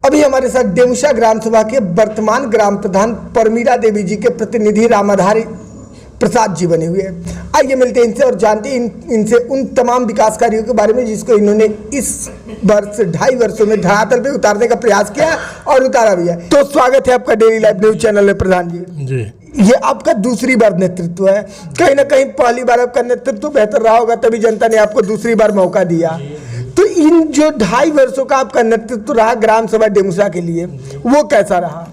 अभी हमारे साथ डेमुसा ग्राम सभा के वर्तमान ग्राम प्रधान परमीरा देवी जी के प्रतिनिधि रामाधारी प्रसाद जी बने हुए हैं। आइए मिलते हैं इनसे और जानते हैं इनसे उन तमाम विकास कार्यों के बारे में जिसको इन्होंने इस वर्ष 2.5 वर्षों में धरातल पे उतारने का प्रयास किया और उतारा भी है। तो स्वागत है आपका डेली लाइव न्यूज चैनल में प्रधान जी। ये आपका दूसरी बार नेतृत्व है, कहीं ना कहीं पहली बार आपका नेतृत्व बेहतर रहा होगा, तभी जनता ने आपको दूसरी बार मौका दिया। तो इन जो 2.5 वर्षों का आपका नेतृत्व रहा ग्राम सभा डेमुसा के लिए, वो कैसा रहा?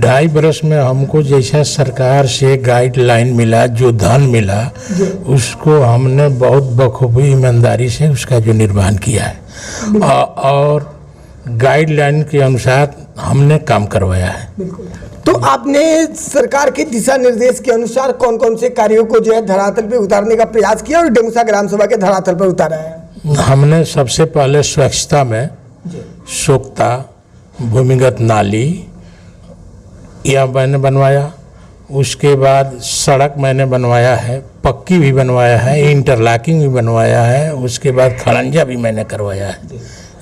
2.5 बरस में हमको जैसा सरकार से गाइडलाइन मिला, जो धन मिला, उसको हमने बहुत बखूबी ईमानदारी से उसका जो निर्वहन किया है और गाइडलाइन के अनुसार हमने काम करवाया है। तो आपने सरकार के दिशा निर्देश के अनुसार कौन कौन से कार्यों को जो है धरातल पे उतारने का प्रयास किया और डेमुसा ग्राम सभा के धरातल पर उतारा है? हमने सबसे पहले स्वच्छता में सोख्ता, भूमिगत नाली यह मैंने बनवाया। उसके बाद सड़क मैंने बनवाया है, पक्की भी बनवाया है, इंटरलॉकिंग भी बनवाया है। उसके बाद खड़ंजा भी मैंने करवाया है।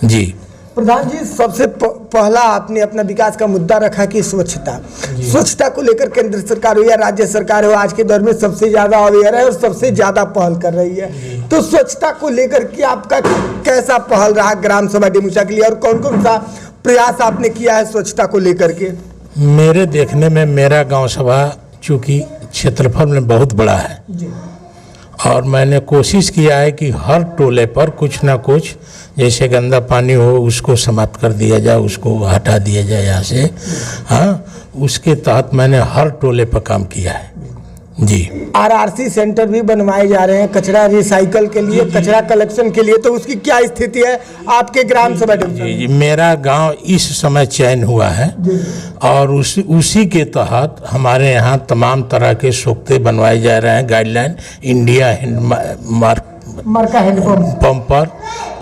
जी प्रधान जी, सबसे पहला आपने अपना विकास का मुद्दा रखा कि स्वच्छता को लेकर केंद्र सरकार हो या राज्य सरकार हो, आज के दौर में सबसे ज्यादा अवेयर है और सबसे ज्यादा पहल कर रही है। तो स्वच्छता को लेकर के आपका कैसा पहल रहा ग्राम सभा डेमुसा के लिए और कौन कौन सा प्रयास आपने किया है स्वच्छता को लेकर के? मेरे देखने में मेरा गांव सभा चूँकि क्षेत्रफल में बहुत बड़ा है और मैंने कोशिश किया है कि हर टोले पर कुछ ना कुछ, जैसे गंदा पानी हो उसको समाप्त कर दिया जाए, उसको हटा दिया जाए यहाँ से। हाँ, उसके तहत मैंने हर टोले पर काम किया है। जी, आरआरसी सेंटर भी बनवाए जा रहे हैं कचरा रिसाइकल के लिए, कचरा कलेक्शन के लिए, तो उसकी क्या स्थिति है आपके ग्राम सभा? जी, मेरा गांव इस समय चयन हुआ है और उसी के तहत हमारे यहाँ तमाम तरह के सोख्ते बनवाए जा रहे हैं। गाइडलाइन इंडिया हैंडपंप पर,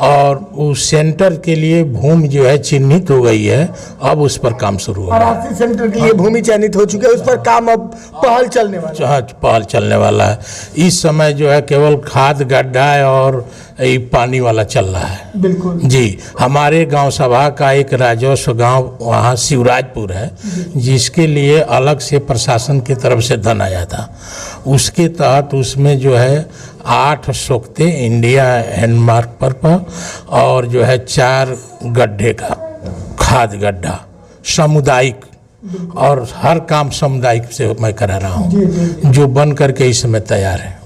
और उस सेंटर के लिए भूमि जो है चिन्हित हो गई है, अब उस पर काम शुरू होगा। आरआरसी सेंटर के लिए भूमि चयनित हो चुकी है, उस पर काम अब पहल चलने वाला है। इस समय जो है केवल खाद गड्ढा और पानी वाला चल रहा है। बिल्कुल जी, हमारे गांव सभा का एक राजस्व गांव वहाँ शिवराजपुर है, जिसके लिए अलग से प्रशासन की तरफ से धन आया था। उसके तहत उसमें जो है 8 सोख्ते इंडिया हैंडमार्क पर और जो है 4 गड्ढे का खाद गड्ढा सामुदायिक, और हर काम सामुदायिक से मैं करा रहा हूँ, जो बन करके इस समय तैयार है।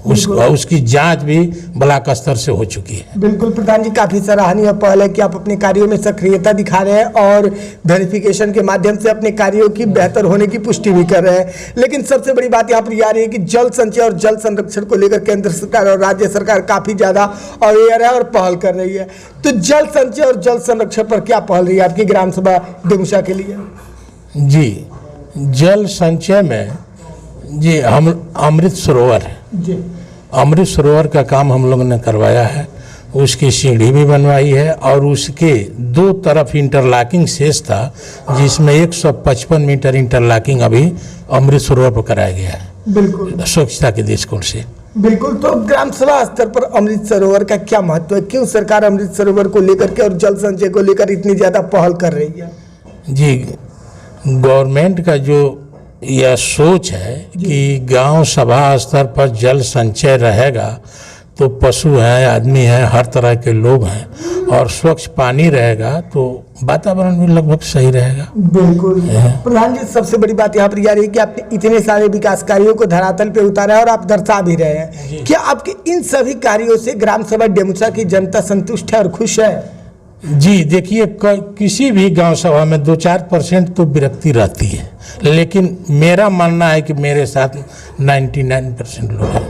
उसकी जांच भी ब्लॉक स्तर से हो चुकी है। बिल्कुल प्रधान जी, काफी सराहनीय पहल है कि आप अपने कार्यों में सक्रियता दिखा रहे हैं और वेरिफिकेशन के माध्यम से अपने कार्यों की बेहतर होने की पुष्टि भी कर रहे हैं। लेकिन सबसे बड़ी बात यहाँ पर आ रही है कि जल संचय और जल संरक्षण को लेकर केंद्र सरकार और राज्य सरकार काफी ज्यादा अवेयर है और पहल कर रही है। तो जल संचय और जल संरक्षण पर क्या पहल रही है आपकी ग्राम सभा डेमुसा के लिए? जी, जल संचय में जी हम अमृत सरोवर है, अमृत सरोवर का काम हम लोगों ने करवाया है। उसकी सीढ़ी भी बनवाई है और उसके 2 तरफ इंटरलॉकिंग शेष था, जिसमें 155 मीटर इंटरलॉकिंग अभी अमृत सरोवर पर कराया गया है। बिल्कुल स्वच्छता के दृष्टिकोण से। बिल्कुल, तो ग्राम सभा स्तर पर अमृत सरोवर का क्या महत्व है? क्यों सरकार अमृत सरोवर को लेकर के और जल संचय को लेकर इतनी ज्यादा पहल कर रही है? जी, गवर्नमेंट का जो यह सोच है कि गांव सभा स्तर पर जल संचय रहेगा तो पशु हैं, आदमी हैं, हर तरह के लोग हैं, और स्वच्छ पानी रहेगा तो वातावरण भी लगभग सही रहेगा। बिल्कुल प्रधान जी, सबसे बड़ी बात यहाँ पर यह रही कि आपने इतने सारे विकास कार्यों को धरातल पे उतारा है और आप दर्शा भी रहे हैं। क्या आपके इन सभी कार्यों से ग्राम सभा डेमुसा की जनता संतुष्ट है और खुश है? जी, देखिए, किसी भी गांव सभा में 2-4% तो विरक्ति रहती है, लेकिन मेरा मानना है कि मेरे साथ 99% लोग हैं।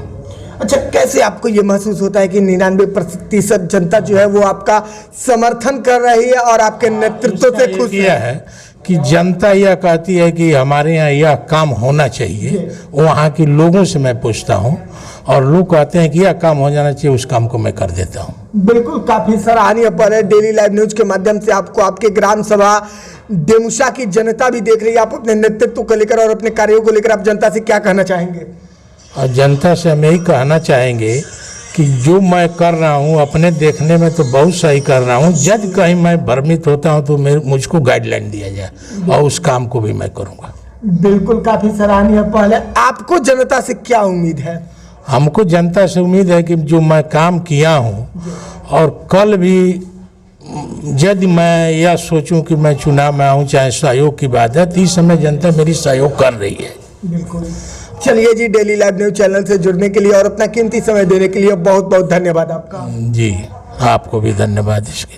अच्छा, कैसे आपको ये महसूस होता है कि 99% जनता जो है वो आपका समर्थन कर रही है और आपके नेतृत्व से खुश है? कि जनता यह कहती है कि हमारे यहाँ यह काम होना चाहिए। वहाँ के लोगों से मैं पूछता हूँ और लोग कहते हैं कि यह काम हो जाना चाहिए, उस काम को मैं कर देता हूँ। बिल्कुल, काफी सराहनीय पहल है। डेली लाइव न्यूज के माध्यम से आपको आपके ग्राम सभा डेमुसा की जनता भी देख रही है। आप अपने नेतृत्व को लेकर और अपने कार्यों को लेकर आप जनता से क्या कहना चाहेंगे? और जनता से हम यही कहना चाहेंगे कि जो मैं कर रहा हूँ अपने देखने में तो बहुत सही कर रहा हूँ, जब कहीं मैं भ्रमित होता हूँ तो मुझको गाइडलाइन दिया जाए और उस काम को भी मैं करूँगा। बिल्कुल, काफी सराहनीय पहल है। आपको जनता से क्या उम्मीद है? हमको जनता से उम्मीद है कि जो मैं काम किया हूँ और कल भी यदि मैं यह सोचूं कि मैं चुनाव में आऊँ, चाहे सहयोग की बात है, तो इस समय जनता मेरी सहयोग कर रही है। बिल्कुल। चलिए जी, डेली लाइव न्यूज चैनल से जुड़ने के लिए और अपना कीमती समय देने के लिए बहुत बहुत धन्यवाद आपका। जी, आपको भी धन्यवाद इसके